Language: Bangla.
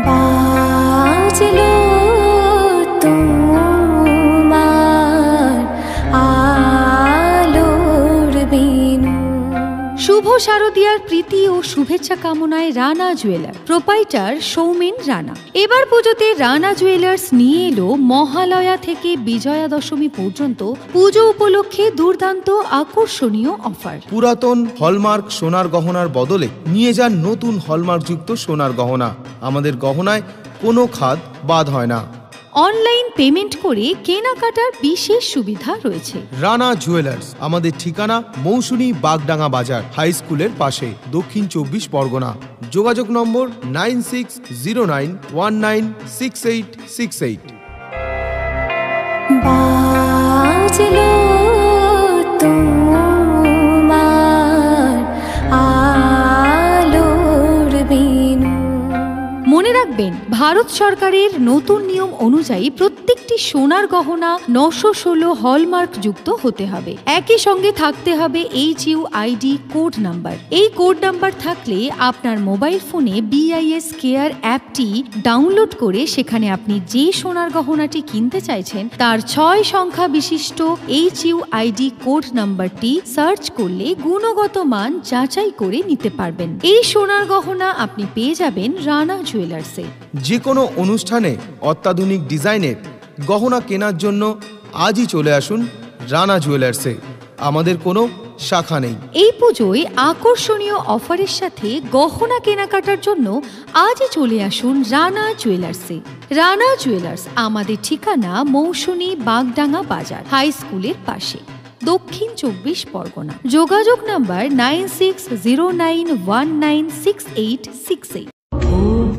বাজলো তোমার আলোর বেণু। শুভ শারদীয়ার প্রীতি ও শুভেচ্ছা কামনায় রানা জুয়েলার প্রোপাইটার সৌমেন রানা এবার পুজোতে রানা জুয়েলার্স নিয়ে এলো মহালয়া থেকে বিজয়া দশমী পর্যন্ত পুজো উপলক্ষে দুর্দান্ত আকর্ষণীয় অফার। পুরাতন হলমার্ক সোনার গহনার বদলে নিয়ে যান নতুন হলমার্কযুক্ত সোনার গহনা। আমাদের গহনায় কোনো খাদ বাদ হয় না। অনলাইন পেমেন্ট করে কেনাকাটার বিশেষ সুবিধা রয়েছে। রানা জুয়েলার্স, আমাদের ঠিকানা মৌসুনী বাগডাঙ্গা বাজার, হাই স্কুলের পাশে, দক্ষিণ 24 পরগনা। যোগাযোগ নম্বর 9609196868। বাজলো তোমার আলোর বেণু। মনে রাখবেন, ভারত সরকারের নতুন নিয়ম অনুযায়ী প্রত্যেকটি সোনার গহনা 916 হলমার্ক যুক্ত হতে হবে। একই সঙ্গে থাকতে হবে HUID কোড নাম্বার। এই কোড নাম্বার থাকলে আপনার মোবাইল ফোনে BIS কেয়ার অ্যাপটি ডাউনলোড করে সেখানে আপনি যে সোনার গহনাটি কিনতে চাইছেন তার 6 সংখ্যা বিশিষ্ট HUID কোড নাম্বারটি সার্চ করলে গুণগত মান যাচাই করে নিতে পারবেন। এই সোনার গহনা আপনি পেয়ে যাবেন রানা জুয়েলার্সে। যে কোনো অনুষ্ঠানে অত্যাধুনিক ডিজাইনের গহনা কেনার জন্য আজই চলে আসুন রানা জুয়েলার্সে। আমাদের কোনো শাখা নেই। এই পুজোয় আকর্ষণীয় অফারের সাথে গহনা কেনাকাটার জন্য আজই চলে আসুন রানা জুয়েলার্সে। রানা জুয়েলার্স, আমাদের ঠিকানা মৌসুনী বাগডাঙ্গা বাজার, হাই স্কুলের পাশে, দক্ষিণ 24 পরগনা। যোগাযোগ নাম্বার 9609196868।